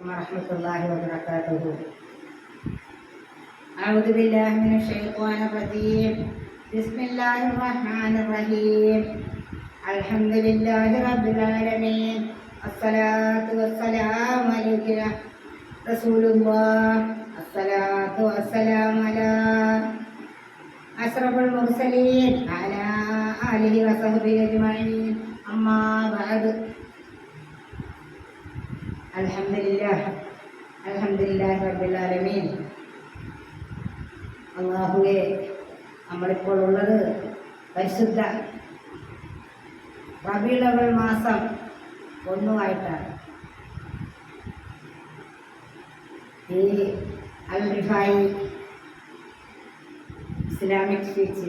ورحمة الله وبركاته. أعوذ بالله من الشيطان الرجيم. بسم الله الرحمن الرحيم. الحمد لله رب العالمين. الصلاة والسلام عليك يا رسول الله. الصلاة والسلام على أشرف المرسلين على آله وصحبه أجمعين. أما بعد. അൽഹംദുലില്ലാഹി റബ്ബിൽ ആലമീൻ. അല്ലാഹുവേ, നമ്മളിപ്പോൾ ഉള്ളത് പരിശുദ്ധ റബീഉൽ അവ്വൽ മാസം 1 ഈ അൽ റിഫായി ഇസ്ലാമിക് സ്പീച്ച്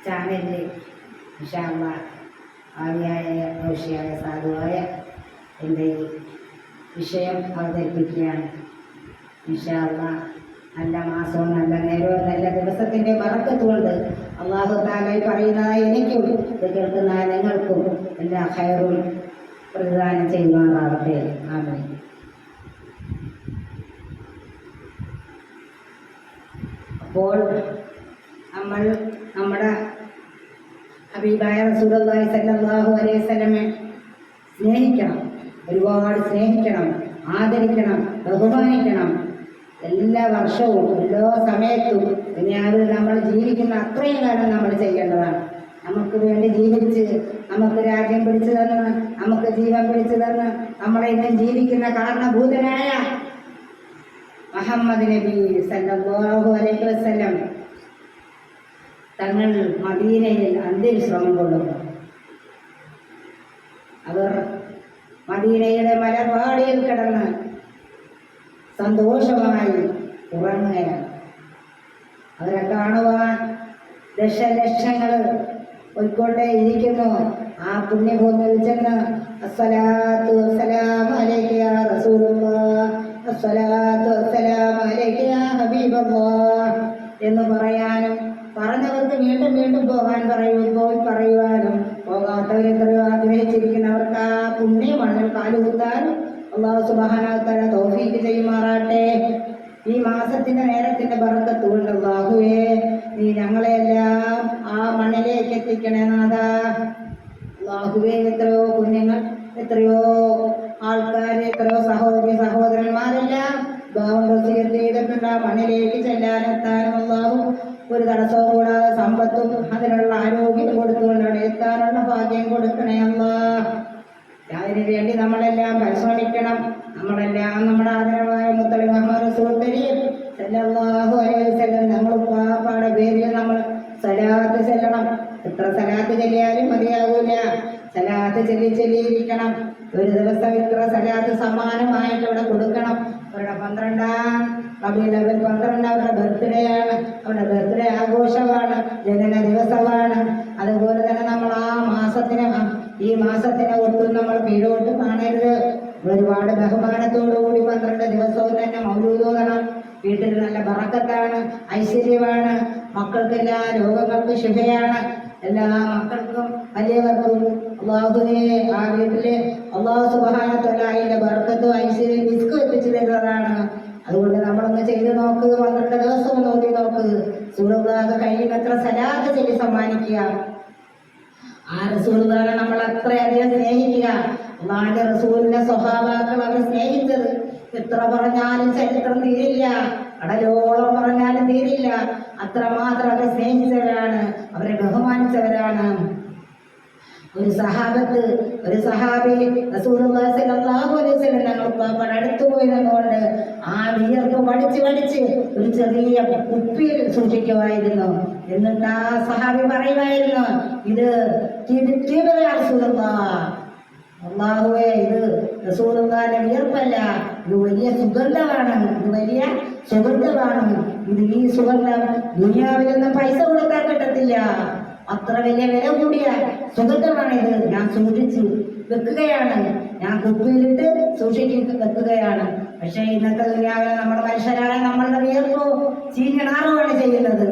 ചാനലിൽ ഇൻഷാ അല്ലാഹ് ആദിയായ ഔഷിയായ സാധുവായ എൻ്റെ വിഷയം അവതരിപ്പിക്കുകയാണ്. ഇൻഷാ അല്ലാഹ് നല്ല മാസവും നല്ല നേരവും നല്ല ദിവസത്തിൻ്റെ ബറക്കത്ത് കൊണ്ട് അല്ലാഹു തആല പറയുന്നതായി എനിക്കും ഇത് കേൾക്കുന്ന നിങ്ങൾക്കും എല്ലാ ഖൈറും പ്രദാനം ചെയ്യുമാറാവട്ടെ. ആമീൻ. അപ്പോൾ നമ്മൾ നമ്മുടെ ഹബീബായ റസൂലുള്ളാഹി സ്വല്ലല്ലാഹു അലൈഹി വസല്ലമയെ സ്നേഹിക്കണം, ഒരുപാട് സ്നേഹിക്കണം, ആദരിക്കണം, ബഹുമാനിക്കണം. എല്ലാ വർഷവും എല്ലാ സമയത്തും ദുനിയാവിൽ നമ്മൾ ജീവിക്കുന്ന അത്രയും കാലം നമ്മൾ ചെയ്യേണ്ടതാണ്. നമുക്ക് വേണ്ടി ജീവിച്ച് നമുക്ക് രാജ്യം പിടിച്ചു തന്ന് നമുക്ക് ജീവൻ പിടിച്ചു തന്ന് നമ്മളെ ഇന്നും ജീവിക്കുന്ന കാരണഭൂതനായ മുഹമ്മദ് നബി സല്ലല്ലാഹു അലൈഹി വസല്ലം തങ്ങൾ മദീനയിൽ അന്ത്യവിശ്രമം കൊള്ളുന്നു. അവർ മദീനയുടെ മലർവാടിയിൽ കിടന്ന് സന്തോഷമായി ഉറങ്ങുകയാണ്. അവരെ കാണുവാൻ ദശലക്ഷങ്ങൾ പോയിക്കൊണ്ടേ ഇരിക്കുന്നു. ആ പുണ്യഭൂമിയിൽ ചെന്ന് അസ്സലാത്തു വസ്സലാമു അലൈക യാ റസൂലുള്ളാഹ്, അസ്സലാത്തു വസ്സലാമു അലൈക യാ ഹബീബല്ലാഹ് എന്ന് പറയാനും പറഞ്ഞവർക്ക് വീണ്ടും വീണ്ടും പോയി പറയുവാനും പോകാത്തവരെത്രയോ ആഗ്രഹിച്ചിരിക്കുന്നവർക്ക് ആ പുണ്യമണ്ണിൽ കാലുകുത്താൻ അല്ലാഹു സുബ്ഹാനഹു വ തആല തൗഫീഖ് ചെയ്യുമാറാട്ടെ. ഈ മാസത്തിന്റെ നേരത്തിന്റെ ബറക്കത്ത് കൊണ്ട് അല്ലാഹുവേ, നീ ഞങ്ങളെല്ലാം ആ മണ്ണിലേക്ക് എത്തിക്കണേ നാഥാ. അല്ലാഹുവേ, എത്രയോ കുഞ്ഞുങ്ങൾ, എത്രയോ ആൾക്കാർ, എത്രയോ സഹോദരി സഹോദരന്മാരെല്ലാം ഭാവം ചെയ്തിട്ടുണ്ട് ആ മണ്ണിലേക്ക് ചെല്ലാനെത്താനും അല്ലാഹു ഒരു തടസ്സവും കൂടാതെ സമ്പത്തും അതിനുള്ള ആരോഗ്യം കൊടുത്തുകൊണ്ടാണ് എത്താനുള്ള ഭാഗ്യം കൊടുക്കണേ അല്ലാഹ്. അതിനു വേണ്ടി നമ്മളെല്ലാം പരിശ്രമിക്കണം. നമ്മളെല്ലാം നമ്മുടെ ആദരവായ മുത്തലി മുഹമ്മദ് റസൂൽ കരീം സല്ലല്ലാഹു അലൈഹി വസല്ലം നമ്മൾ പാപ്പാടെ പേരിൽ നമ്മൾ സലാത്ത് ചെല്ലണം. എത്ര സലാത്ത് ചെല്ലിയാലും മതിയാകൂല. സലാത്ത് ചൊല്ലിയിരിക്കണം. ഒരു ദിവസം ഇത്ര സലാത്ത് സമ്മാനമായിട്ട് അവിടെ കൊടുക്കണം. അവരുടെ 12-ാം റബീഉൽ അവ്വൽ 12 അവരുടെ ബർത്ത്ഡേ ആണ്. അവരുടെ ബർത്ത്ഡേ ആഘോഷമാണ്, ജനന ദിവസമാണ്. അതുപോലെ തന്നെ നമ്മൾ ഈ മാസത്തിനെ ഒട്ടും നമ്മൾ കീഴോട്ട് കാണരുത്. ഒരുപാട് ബഹുമാനത്തോടുകൂടി 12 ദിവസവും തന്നെ മൗലൂദ് ഓതണം. വീട്ടിൽ നല്ല ബറക്കത്താണ്, ഐശ്വര്യമാണ്. മക്കൾക്കെല്ലാ രോഗങ്ങൾക്കും ശുഭയാണ്. എല്ലാ മക്കൾക്കും വലിയവർക്കും അല്ലാഹുവേ ആ വീട്ടില് അല്ലാഹു സുബ്ഹാനഹു വ തആല അതിന്റെ ബർക്കത്തും ഐശ്വര്യം റിസ്ക് എത്തിച്ചു തരുന്നതാണ്. അതുകൊണ്ട് നമ്മളൊന്ന് ചെയ്ത് നോക്ക്. 12 ദിവസവും നോക്കി നോക്ക്. സൂറത്തുള്ളാഹ് കഴിയുന്നത്ര സലാത്ത് ചൊല്ലി സമ്മാനിക്കുക. ആ റസൂലുള്ളാഹിനെ നമ്മൾ അത്രയധികം സ്നേഹിക്കുക. അല്ലാഹുവിന്റെ റസൂലിന്റെ സ്വഹാബാക്കൾ അവർ സ്നേഹിച്ചത് എത്ര പറഞ്ഞാലും ചരിത്രം തീരില്ല, കടലോളം പറഞ്ഞാലും തീരില്ല. അത്രമാത്രം അവരെ സ്നേഹിച്ചവരാണ്, അവരെ ബഹുമാനിച്ചവരാണ്. ഒരു സഹാബി റസൂലുള്ളാഹി സ്വല്ലല്ലാഹു അലൈഹി വസല്ലം ഞങ്ങൾ അടുത്തു പോയി നിന്നുകൊണ്ട് ആ വിയർപ്പ് പഠിച്ച് ഒരു ചെറിയ കുപ്പിയിൽ സൂക്ഷിക്കുമായിരുന്നു. എന്നിട്ട് ആ സഹാബി പറയുമായിരുന്നു, ഇത് അല്ലാഹുവേ, ഇത് റസൂലുള്ളാഹിന്റെ വിയർപ്പല്ല, ഇത് വലിയ സുഗന്ധമാണ്. ഇത് ഈ സുഗന്ധം ദുനിയാവിലൊന്നും പൈസ കൊടുക്കാൻ കിട്ടത്തില്ല. അത്ര വലിയ വില കൂടിയ സുഗന്ധമാണിത്. ഞാൻ സൂക്ഷിച്ചു വെക്കുകയാണ്, ഞാൻ കുപ്പിയിലിട്ട് വെക്കുകയാണ്. പക്ഷെ ഇന്നത്തെ ദുനിയാവിലെ നമ്മുടെ മനുഷ്യരായ നമ്മളുടെ വിയർപ്പോ ചീഞ്ഞിടാറുമാണ് ചെയ്യുന്നത്.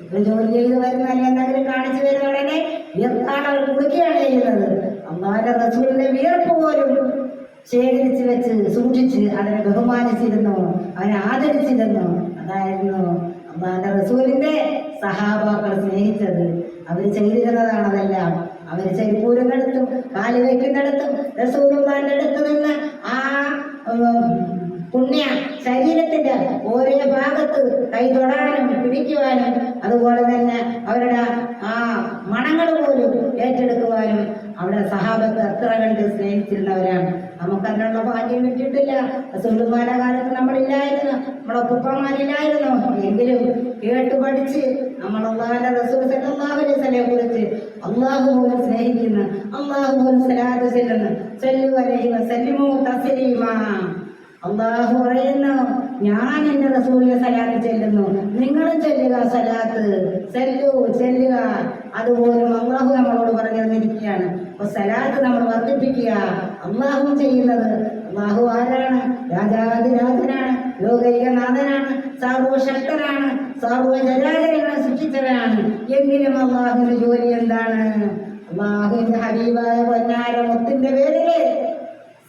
ഒരു ജോലി ചെയ്ത് വരുന്ന അല്ലെങ്കിൽ എന്തെങ്കിലും കാണിച്ചു വരുന്ന ഉടനെ വിയർത്താൽ അവർ കുളിക്കുകയാണ് ചെയ്യുന്നത്. അല്ലാഹുവിന്റെ റസൂലിന്റെ വിയർപ്പ് പോലും ശേഖരിച്ച് വെച്ച് സൂക്ഷിച്ച് അതിനെ ബഹുമാനിച്ചിരുന്നു, അവനെ ആദരിച്ചിരുന്നു. അതായിരുന്നു അള്ളാഹുവിന്റെ റസൂലിന്റെ സഹാബാക്കൾ സ്നേഹിച്ചത്. അവർ ചെയ്തിരുന്നതാണ് അതെല്ലാം. അവർ ചെരിപ്പൂരുന്നിടത്തും കാല് വയ്ക്കുന്നിടത്തും റസൂലുള്ളാഹിന്റെ അടുത്ത് നിന്ന് ആ പുണ്യ ശരീരത്തിന്റെ ഓരോ ഭാഗത്ത് കൈ തൊടാനും പിടിക്കുവാനും അതുപോലെ തന്നെ അവരുടെ ആ മണങ്ങൾ പോലും ഏറ്റെടുക്കുവാനും അവിടെ സഹാബത്ത് അത്ര കണ്ട് സ്നേഹിച്ചിരുന്നവരാണ്. നമുക്കതിനുള്ള ഭാഗ്യം കിട്ടിയിട്ടില്ല. റസൂലുള്ളാഹിയുടെ കാലത്ത് നമ്മളില്ലായിരുന്നു, നമ്മളെ ഉപ്പമാരില്ലായിരുന്നു. എങ്കിലും കേട്ട് പഠിച്ച് നമ്മൾ അല്ലാഹുവിന്റെ റസൂൽ സല്ലല്ലാഹു അലൈഹി വസല്ലമയെ കുറിച്ച് അല്ലാഹു പോലും സ്നേഹിക്കുന്ന, അല്ലാഹു പോലും സലാത്ത് ചെല്ലുന്ന, സല്ലു അലൈഹി വസല്ലിമു തസ്ലീമാ. അല്ലാഹു പറയുന്നു, ഞാൻ എന്റെ റസൂലിനെ സലാത്ത് ചെല്ലുന്നു, നിങ്ങളും ചെല്ലുക സലാത്ത്, ചെല്ലു ചെല്ലുക. അതുപോലും അള്ളാഹു നമ്മളോട് പറഞ്ഞു തന്നിരിക്കുകയാണ്. അപ്പൊ സലാത്ത് നമ്മൾ വർദ്ധിപ്പിക്കുക. അള്ളാഹു ചെയ്യുന്നത്, അള്ളാഹു ആരാണ്? രാജാതിരാജനാണ്, ലോകൈകനാഥനാണ്, സർവശക്തനാണ്, സർവചരാചരങ്ങളെ സൃഷ്ടിച്ചവനാണ്. എങ്കിലും അള്ളാഹുവിന്റെ ജോലി എന്താണ്? അള്ളാഹുവിന്റെ ഹബീബായ പൊന്നാര മുത്തിന്റെ പേരില്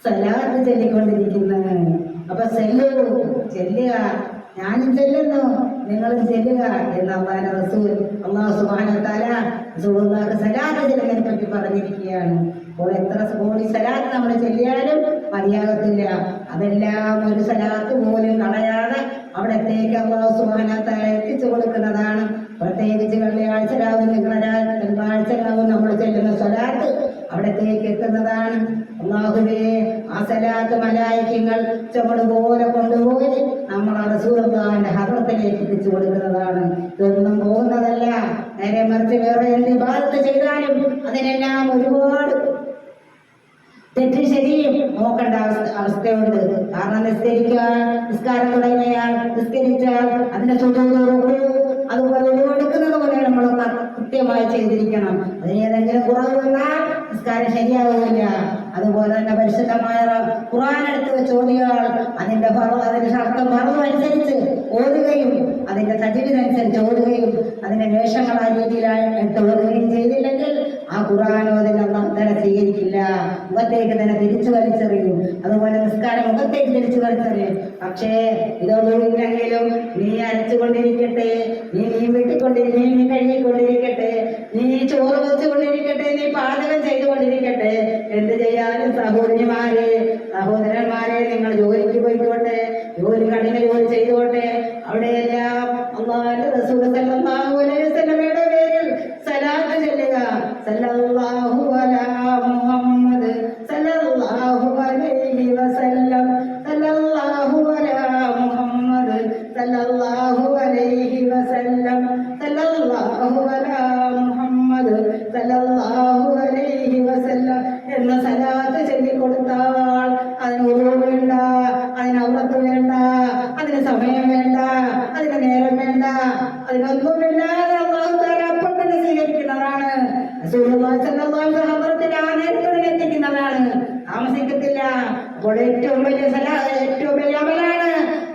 സലാത്ത് ചൊല്ലിക്കൊണ്ടിരിക്കുന്നത്. അപ്പൊ ചെല്ലുക, ഞാനും ചെല്ലുന്നു, നിങ്ങളും ചെല്ലുക എന്ന് അള്ളാഹുവിന്റെ റസൂൽ അല്ലാഹു സുബ്ഹാനഹു വ തആല റസൂലുള്ളാഹിക്ക് സലാത്ത് ചെല്ലുന്നതിനെ പറ്റി പറഞ്ഞിരിക്കുകയാണ്. അപ്പോൾ എത്ര കോടി സലാത്ത് നമ്മൾ ചെല്ലിയാലും മതിയാകത്തില്ല. അതെല്ലാം ഒരു സലാത്ത് പോലും കളയാതെ അവിടത്തേക്ക് അല്ലാഹു സുബ്ഹാനഹു വ തആല എത്തിച്ചു കൊടുക്കുന്നതാണ്. പ്രത്യേകിച്ച് വെള്ളിയാഴ്ച രാവും തിങ്കളാഴ്ച രാവും നമ്മൾ ചെല്ലുന്ന സലാത്ത് അവിടത്തേക്ക് എത്തുന്നതാണ്. അല്ലാഹുവേ, ആ സലാത്ത് മലായികകൾ ചുമട് പോലെ കൊണ്ടുപോയി നമ്മൾ റസൂലുള്ളാഹിന്റെ ഹദ്റത്തിലേക്ക് എത്തിച്ചു കൊടുക്കുന്നതാണ്. ഇതൊന്നും പോകുന്നതല്ല. നേരെ മറിച്ച് വേറെ എന്ത് ഇബാദത്ത് ചെയ്താലും അതിനെല്ലാം ഒരുപാട് തെറ്റ് ശരിയും നോക്കേണ്ട അവസ്ഥയുണ്ട്. കാരണം നിസ്കാരം തുടങ്ങിയാൽ നിസ്കരിച്ചാൽ അതിന്റെ അതുപോലെ എടുക്കുന്നത് പോലെ നമ്മൾ കൃത്യമായി ചെയ്തിരിക്കണം. അതിന് ഏതെങ്കിലും കുറവ് വന്നാൽ നിസ്കാരം ശരിയാവുകയില്ല. അതുപോലെ തന്നെ പരിശുദ്ധമായ ഖുർആൻ എടുത്ത് വെച്ച് ഓതിയാൽ അതിന്റെ ശബ്ദം മറന്നു അനുസരിച്ച് ഓതുകയും അതിന്റെ തജ്വീദനുസരിച്ച് ഓതുകയും അതിന്റെ വേഷങ്ങൾ ആ രീതിയിലായിട്ട് ഓതുകയും ചെയ്തില്ലെങ്കിൽ ആ ഖുർആൻ ഓതിൽ അല്ലാഹു തആല സ്വീകരിക്കില്ല. മുഖത്തേക്ക് തന്നെ തിരിച്ചു വലിച്ചെറിയും. അതുപോലെ നിസ്കാരം മുഖത്തേക്ക് തിരിച്ചു വലിച്ചെറിയും. പക്ഷേ ഇതൊന്നുമില്ലെങ്കിലും നീ അരച്ചുകൊണ്ടിരിക്കട്ടെ, നീ വെട്ടിക്കൊണ്ടിരിക്കട്ടെ, നീ കഴുകിക്കൊണ്ടിരിക്കട്ടെ, നീ ചോറ് വെച്ചുകൊണ്ടിരിക്കട്ടെ, നീ പാചകം ചെയ്തുകൊണ്ടിരിക്കട്ടെ, എന്ത് ചെയ്യാനും സഹോദരന്മാരെ നിങ്ങൾ ജോലിക്ക് പോയിക്കോട്ടെ, കഠിന ജോലി ചെയ്തോട്ടെ. അവിടെയെല്ലാം അല്ലാഹുവിന്റെ റസൂൽ സല്ലല്ലാഹു അലൈഹി വസല്ലമയുടെ പേരിൽ സലാത്ത് ചൊല്ലുക. സല്ലല്ലാഹു അലാ മുഹമ്മദ് സല്ലല്ലാഹു അലൈഹി വസല്ലം, സല്ലല്ലാഹു അലാ മുഹമ്മദ് സല്ലല്ലാഹു അലൈഹി വസല്ലം, സല്ലല്ലാഹു അലാ മുഹമ്മദ് സല്ലല്ലാഹു അലൈഹി വസല്ലം എന്ന സലാത്ത് ചൊല്ലിക്കൊടുത്താൽ അതിന് ഉറവ് വേണ്ട, അതിന് ഔറത്ത് വേണ്ട, അതിന് സമയം വേണ്ട, അതിന് നേരം വേണ്ട, അതിനൊന്നും വേണ്ടാതെ അല്ലാഹു തആല അപ്പോൾ തന്നെ സ്വീകരിക്കുന്നതാണ്. റസൂലുള്ളാഹി സ്വല്ലല്ലാഹു അലൈഹി വസല്ലം ഹദ്റത്തിൽ ആ നേരത്തോടെ എത്തിക്കുന്നതാണ്, താമസിക്കത്തില്ല. അപ്പോൾ ഏറ്റവും വലിയ അമലാണ്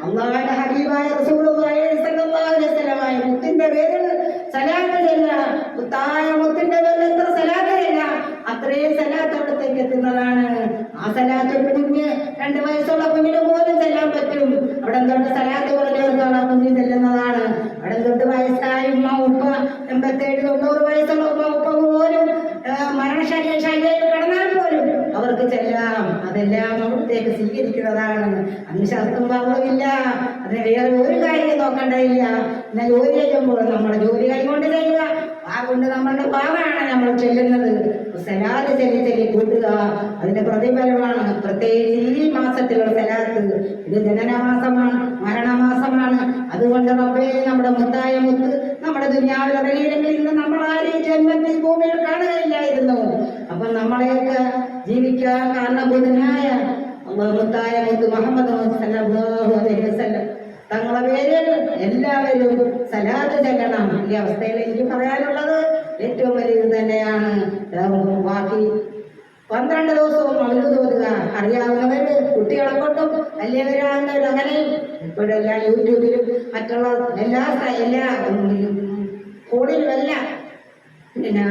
അല്ലാഹുവിന്റെ ഹബീബായ റസൂലുള്ളാഹി സ്വല്ലല്ലാഹു അലൈഹി വസല്ലം മുത്തിന്റെ പേരിൽ സലാത്ത് ചെല്ലുക. മുത്തായ മുത്തിന്റെ പേരിൽ എത്ര സലാത്ത് ചെല്ലുക അത്രയും സലാത്ത് അവിടത്തേക്ക് എത്തുന്നതാണ്. ആ സലാത്ത് ഒരു കുഞ്ഞ് 2 വയസ്സുള്ള കുഞ്ഞിന് പോലും ചെല്ലാൻ പറ്റും. അവിടെ തൊട്ട് സലാത്ത് പറഞ്ഞവർക്കാണ് ആ കുഞ്ഞ് ചെല്ലുന്നതാണ്. അവിടെ തൊട്ട് വയസ്സായ ഉമ്മ ഉപ്പ 87-90 വയസ്സുള്ള ഉപ്പ പോലും മരണശൈലിയിൽ കിടന്നാൽ പോലും അവർക്ക് ചെല്ലാം. അതെല്ലാം അവിടത്തേക്ക് സ്വീകരിക്കുന്നതാണ്. അതിന് ശർത്തും പാവമില്ല, അതിന് വേറെ ഒരു കാര്യം നോക്കേണ്ടതില്ല. എന്നാൽ ജോലി ചെയ്യുമ്പോൾ നമ്മുടെ ജോലി കൈകൊണ്ട് ചെയ്യുക, കൊണ്ട് നമ്മളുടെ പാവാണ് നമ്മൾ ചെല്ലുന്നത്. സലാത്ത് ചെല്ലി കൂട്ടുക, അതിന്റെ പ്രതിഫലമാണ്. പ്രത്യേകിച്ച് ഈ മാസത്തിലുള്ള സലാത്ത്, ഇത് ജനനമാസമാണ്, മരണമാസമാണ്. അതുകൊണ്ട് റബ്ബേ, നമ്മുടെ മുത്തായ മുത്ത് നമ്മുടെ ദുനിയാവിൽ ഇറങ്ങിയില്ലെങ്കിൽ ഇന്ന് നമ്മൾ ആരെയും ജന്മത്തിൽ ഭൂമിയിൽ കാണുകയില്ലായിരുന്നു. അപ്പൊ നമ്മളെയൊക്കെ ജീവിക്കാൻ കാരണബോധനായ മുത്തായ മുത്ത് മുഹമ്മദ് സല്ലല്ലാഹു അലൈഹി വസല്ലം തങ്ങളെ പേരിൽ എല്ലാവരും സലാത്ത് ചെല്ലണം. ഈ അവസ്ഥയിൽ എനിക്ക് പറയാനുള്ളത് ഏറ്റവും വലിയത് തന്നെയാണ്. ബാക്കി 12 ദിവസവും മൗലൂദ് ഓതുക. അറിയാവുന്നവര് കുട്ടികളെ കൊണ്ടും വലിയവരാകുന്നവർ അങ്ങനെയും ഇപ്പോഴെല്ലാം യൂട്യൂബിലും മറ്റുള്ള എല്ലാ ഫോണിലുമല്ല പിന്നെ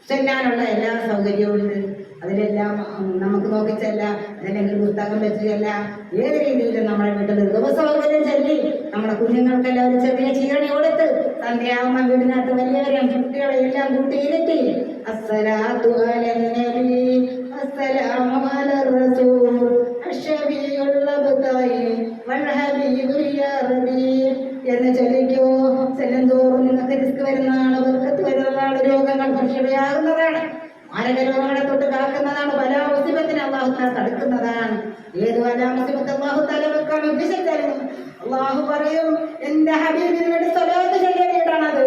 ചെല്ലാനുള്ള എല്ലാ സൗകര്യവും ഉണ്ട്. അതിലെല്ലാം നമുക്ക് നോക്കിച്ചല്ല, അതല്ലെങ്കിൽ പുസ്തകം വെച്ചല്ല, ഏത് രീതിയിലും നമ്മുടെ വീട്ടിൽ ദിവസവും ചൊല്ലി നമ്മുടെ കുഞ്ഞുങ്ങൾക്കെല്ലാം ഒരു ചെറിയ ചീരണി കൊടുത്ത് സന്ധ്യയാവുന്ന വീടിനകത്ത് വലിയവരെയും കുട്ടികളെ എല്ലാം കൂട്ടിയിരുത്തി അസ്സലാത്തു അലൻ നബി അസ്സലാമു അലർ റസൂൽ അഷ്ശബിയുൽ അബ്തായി വൽ ഹബീബു യാ റബീ എന്ന് ചൊല്ലിക്കോ. ചെല്ലുന്തോറും നിങ്ങൾക്ക് റിസ്ക് വരുന്നതാണ്, ബർക്കത്ത് വരുന്നതാണ്, രോഗങ്ങൾ പരിശുദ്ധയാകുന്നതാണ്, മാരക രോഗങ്ങളെ തൊട്ട് കാക്കുന്നതാണ്, പല മുസീബത്തിനെ അല്ലാഹു തആല തടുക്കുന്നതാണ്. ഏത് പല മുസീബത്ത് അല്ലാഹു തആല വെക്കാൻ ഉദ്ദേശിച്ചാലും അല്ലാഹു പറയും, എന്റെ ഹബീബിന് വേണ്ടി സ്വലാത്ത് ചൊല്ലിയിട്ടാണത്.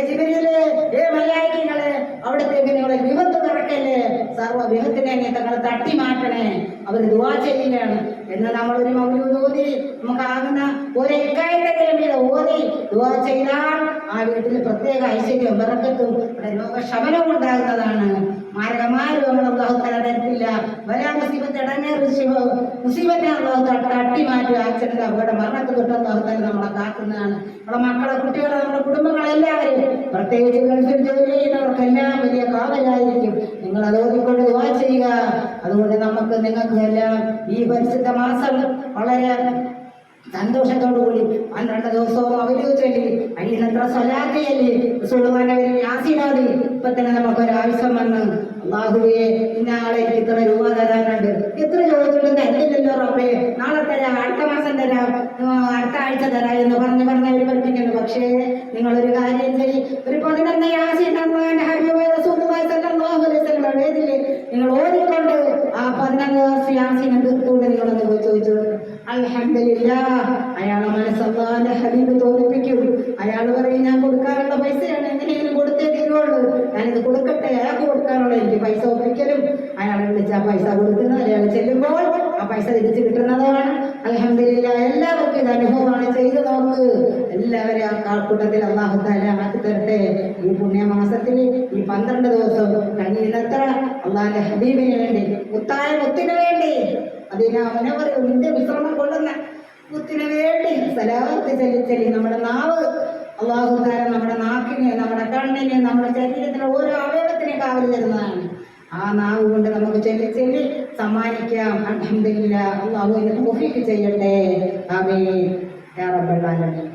ജിബ്രീലേ, മലായികകളെ അവിടത്തേക്ക് നിങ്ങളെ വിപത്ത് തുറക്കല്ലേ, സർവ്വ വിപത്തിനെ തങ്ങളെ തട്ടി മാറ്റണേ, അവർ ദുആ ചെയ്യുകയാണ് എന്ന് നമ്മളൊരു മൗലൂദ് ഓതി നമുക്കാകുന്ന ഒരു ഇക്കായത്തെങ്കിലും ഓതി ദുആ ചെയ്താൽ ആ വീട്ടിൽ പ്രത്യേക ഐശ്വര്യവും ബർക്കത്തും രോഗശമനവും ഉണ്ടാകുന്നതാണ്. മാരകമായ രോഗങ്ങൾ അല്ലാഹു തആല തരത്തില്ല. വലാ മുസീബത്ത് ഇടങ്ങേറ് മുസീബത്തെ അല്ലാഹു തആല തട്ടി മാറ്റി ആക്സിഡന്റ് അപകട മരണത്തെ തൊട്ട് അല്ലാഹു തആല നമ്മളെ കാക്കുന്നതാണ്. നമ്മുടെ മക്കളെ, കുട്ടികളെ, നമ്മുടെ കുടുംബങ്ങളെല്ലാവരും, പ്രത്യേകിച്ച് ഗൾഫിൽ ജോലി ചെയ്യുന്നവർക്കെല്ലാം വലിയ കാവലായിരിക്കും. നിങ്ങൾ അത് ഓതിക്കൊണ്ട് ദുആ ചെയ്യുക. അതുകൊണ്ട് നിങ്ങൾക്ക് എല്ലാം ഈ പരിശുദ്ധ മാസം വളരെ സന്തോഷത്തോടുകൂടി 12 ദിവസവും അവര് ചൊല്ലി കഴിയുന്നത്ര സ്വലാത്ത് ചൊല്ലി റസൂലുള്ളാഹിയെ യാസീനോദി ഇപ്പൊ തന്നെ നമുക്കൊരാവശ്യം വന്ന് അല്ലാഹുവേ ഇന്നാളെ ഇത്ര രൂപ തരാനുണ്ട്, എത്ര ചോദിച്ചിട്ടും തരില്ലല്ലോ റബ്ബേ, നാളെ തരാം, അടുത്ത മാസം തരാം, അടുത്ത ആഴ്ച തരാം എന്ന് പറഞ്ഞ് അവർ പഠിപ്പിക്കുന്നു. പക്ഷേ നിങ്ങളൊരു കാര്യം ചെയ്യും, ഒരു 11 യാസീൻ വേദില്ലേ നിങ്ങൾ ഓതിക്കൊണ്ട് ആ 11 യാസീൻ തീർത്തുകൊണ്ട് നിങ്ങളൊന്ന് പോയി ചോദിച്ചു. അൽഹംദുലില്ലാഹ്, അയാളെ മനസ്സല്ലാന്റെ ഹബീബ് തോന്നിപ്പിക്കും. അയാൾ പറയും, ഞാൻ കൊടുക്കാനുള്ള പൈസയാണ്, എങ്ങനെയെങ്കിലും കൊടുത്തേ തീരുള്ളൂ, ഞാനിത് കൊടുക്കട്ടെ, അയാൾക്ക് കൊടുക്കാനുള്ള എനിക്ക് പൈസ ഒപ്പിക്കലും അയാളെ വിളിച്ച് ആ പൈസ കൊടുക്കുന്നത്, അയാൾ ചെല്ലുമ്പോൾ ആ പൈസ തിരിച്ച് കിട്ടുന്നതാണ്. അൽഹംദുലില്ലാഹ്, എല്ലാവർക്കും ഇത് അനുഭവമാണ്. ചെയ്തു നോക്ക്, എല്ലാവരും ആ കാൽക്കൂട്ടത്തിൽ അല്ലാഹു തആല ആക്കി തരട്ടെ. ഈ പുണ്യമാസത്തിൽ ഈ 12 ദിവസം കഴിയുന്നത്ര അള്ളാഹിന്റെ ഹബീബിന് വേണ്ടി, മുത്തിന് വേണ്ടി, അതിന് അവനെ പറയും നിന്റെ വിശ്രമം കൊള്ളുന്ന മുത്തിന് വേണ്ടി സലാത്ത് ചൊല്ലി നമ്മുടെ നാവ് അല്ലാഹു തആല നമ്മുടെ നാക്കിനെ, നമ്മുടെ കണ്ണിനെ, നമ്മുടെ ശരീരത്തിലെ ഓരോ അവയവത്തിനെ കാവൽ തരുന്നതാണ്. ആ നാവ് കൊണ്ട് നമുക്ക് ചൊല്ലി സമ്മാനിക്കാം. അൽഹംദുലില്ലാഹ്, അല്ലാഹു അതിനെ തൗഫീഖ് ചെയ്യട്ടെ. ആമീൻ യാ റബ്ബൽ ആലമീൻ.